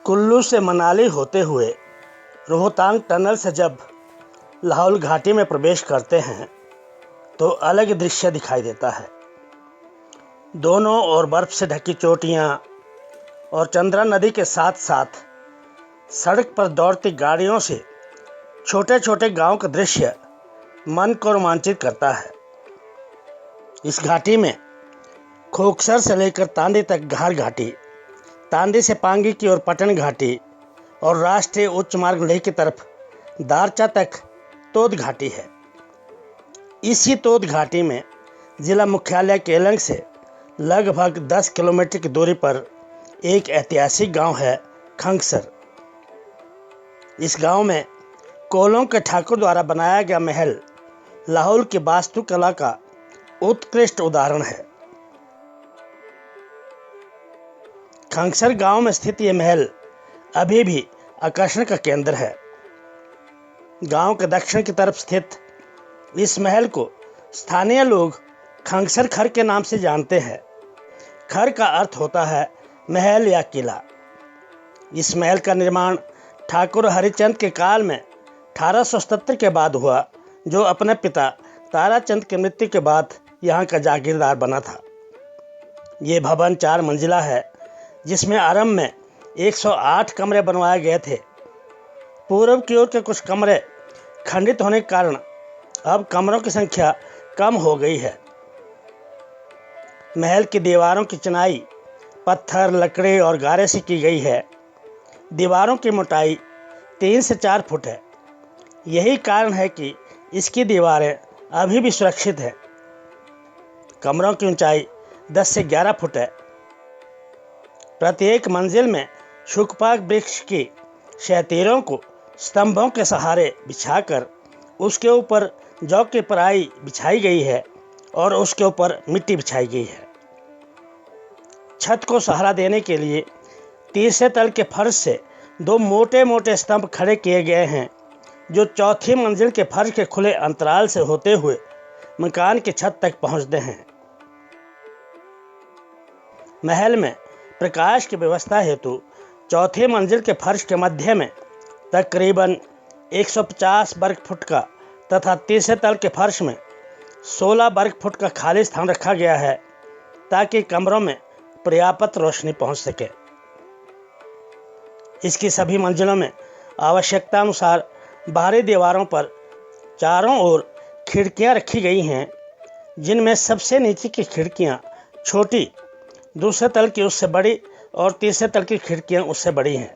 कुल्लू से मनाली होते हुए रोहतांग टनल से जब लाहौल घाटी में प्रवेश करते हैं तो अलग दृश्य दिखाई देता है। दोनों ओर बर्फ से ढकी चोटियां और चंद्रा नदी के साथ साथ सड़क पर दौड़ती गाड़ियों से छोटे छोटे गांव का दृश्य मन को रोमांचित करता है। इस घाटी में खोखसर से लेकर तांदी तक घार घाटी, तांदी से पांगी की ओर पटन घाटी और राष्ट्रीय उच्च मार्ग लेह की तरफ दारचा तक तोद घाटी है। इसी तोद घाटी में जिला मुख्यालय केलंग से लगभग 10 किलोमीटर की दूरी पर एक ऐतिहासिक गांव है खंगसर। इस गांव में कोलों के ठाकुर द्वारा बनाया गया महल लाहौल की वास्तुकला का उत्कृष्ट उदाहरण है। खंगसर गांव में स्थित यह महल अभी भी आकर्षण का केंद्र है। गांव के दक्षिण की तरफ स्थित इस महल को स्थानीय लोग खंगसर खर के नाम से जानते हैं। खर का अर्थ होता है महल या किला। इस महल का निर्माण ठाकुर हरिचंद के काल में 1877 के बाद हुआ, जो अपने पिता ताराचंद की मृत्यु के बाद यहाँ का जागीरदार बना था। ये भवन 4 मंजिला है, जिसमें आरंभ में 108 कमरे बनवाए गए थे। पूर्व की ओर के कुछ कमरे खंडित होने के कारण अब कमरों की संख्या कम हो गई है। महल की दीवारों की चिनाई पत्थर, लकड़ी और गारे से की गई है। दीवारों की मोटाई 3 से 4 फुट है। यही कारण है कि इसकी दीवारें अभी भी सुरक्षित है। कमरों की ऊंचाई 10 से 11 फुट है। प्रत्येक मंजिल में शुकपाक वृक्ष की शहतीरों को स्तंभों के सहारे बिछाकर उसके ऊपर जौ की पराई बिछाई गई है और उसके ऊपर मिट्टी बिछाई गई है। छत को सहारा देने के लिए तीसरे तल के फर्श से 2 मोटे मोटे स्तंभ खड़े किए गए हैं, जो चौथी मंजिल के फर्श के खुले अंतराल से होते हुए मकान की छत तक पहुंचते हैं। महल में प्रकाश की व्यवस्था हेतु चौथी मंजिल के फर्श के मध्य में तकरीबन 150 वर्ग फुट का तथा तीसरे तल के फर्श में 16 वर्ग फुट का खाली स्थान रखा गया है, ताकि कमरों में पर्याप्त रोशनी पहुंच सके। इसकी सभी मंजिलों में आवश्यकता अनुसार बाहरी दीवारों पर चारों ओर खिड़कियां रखी गई हैं, जिनमें सबसे नीचे की खिड़कियां छोटी, दूसरे तल की उससे बड़ी और तीसरे तल की खिड़कियां उससे बड़ी हैं।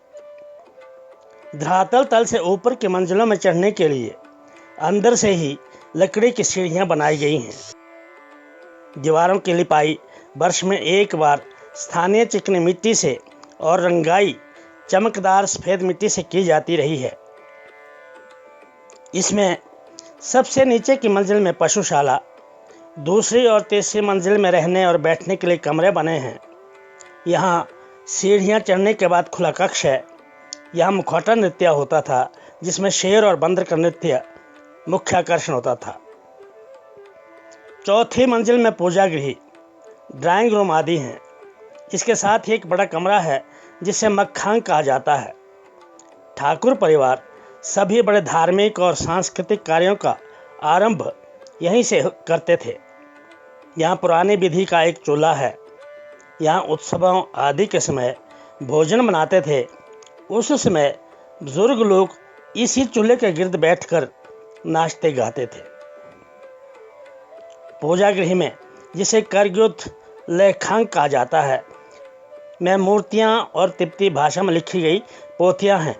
धरातल तल से ऊपर की मंजिलों में चढ़ने के लिए अंदर से ही लकड़ी की सीढ़ियां बनाई गई हैं। दीवारों की लिपाई वर्ष में एक बार स्थानीय चिकनी मिट्टी से और रंगाई चमकदार सफेद मिट्टी से की जाती रही है। इसमें सबसे नीचे की मंजिल में पशुशाला, दूसरी और तीसरी मंजिल में रहने और बैठने के लिए कमरे बने हैं। यहाँ सीढ़ियाँ चढ़ने के बाद खुला कक्ष है। यहाँ मुखौटा नृत्य होता था, जिसमें शेर और बंदर का नृत्य मुख्य आकर्षण होता था। चौथी मंजिल में पूजा गृह, ड्राइंग रूम आदि हैं। इसके साथ ही एक बड़ा कमरा है, जिसे मक्खांग कहा जाता है। ठाकुर परिवार सभी बड़े धार्मिक और सांस्कृतिक कार्यों का आरंभ यहीं से करते थे। यहाँ पुरानी विधि का एक चूल्हा है। यहाँ उत्सवों आदि के समय भोजन बनाते थे। उस समय बुजुर्ग लोग इसी चूल्हे के गिर्द बैठकर नाचते गाते थे। पूजा गृह में, जिसे करग्युत लेखांग कहा जाता है, में मूर्तियाँ और तिब्बती भाषा में लिखी गई पोथियाँ हैं।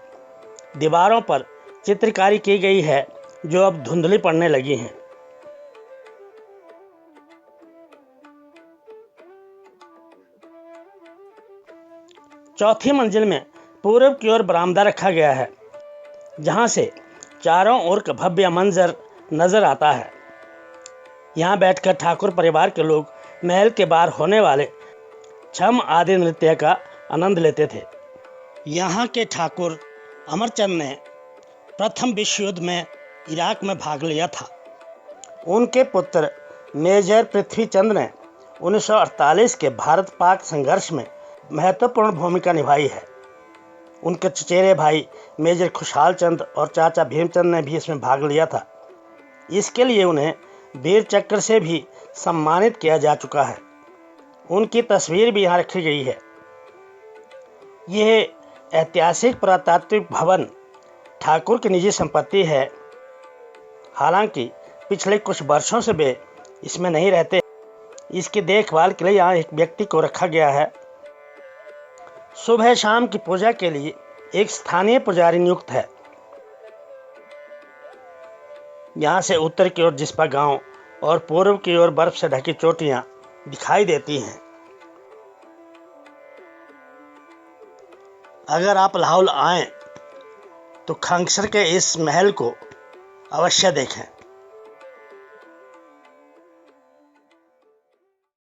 दीवारों पर चित्रकारी की गई है, जो अब धुंधली पड़ने लगी हैं। चौथी मंजिल में पूर्व की ओर बरामदा रखा गया है, जहां से चारों ओर का भव्य मंजर नजर आता है। यहाँ बैठकर ठाकुर परिवार के लोग महल के बाहर होने वाले छम आदि नृत्य का आनंद लेते थे। यहाँ के ठाकुर अमरचंद ने प्रथम विश्व युद्ध में इराक में भाग लिया था। उनके पुत्र मेजर पृथ्वीचंद ने 1948 के भारत पाक संघर्ष में महत्वपूर्ण भूमिका निभाई है। उनके चचेरे भाई मेजर खुशहाल चंद और चाचा भीमचंद ने भी इसमें भाग लिया था। इसके लिए उन्हें वीर चक्र से भी सम्मानित किया जा चुका है। उनकी तस्वीर भी यहाँ रखी गई है। यह ऐतिहासिक पुरातात्विक भवन ठाकुर की निजी संपत्ति है। हालांकि पिछले कुछ वर्षों से वे इसमें नहीं रहते। इसकी देखभाल के लिए यहाँ एक व्यक्ति को रखा गया है। सुबह शाम की पूजा के लिए एक स्थानीय पुजारी नियुक्त है। यहाँ से उत्तर की ओर जिस्पा गांव और पूर्व की ओर बर्फ से ढकी चोटियां दिखाई देती हैं। अगर आप लाहौल आएं तो खंगसर के इस महल को अवश्य देखें।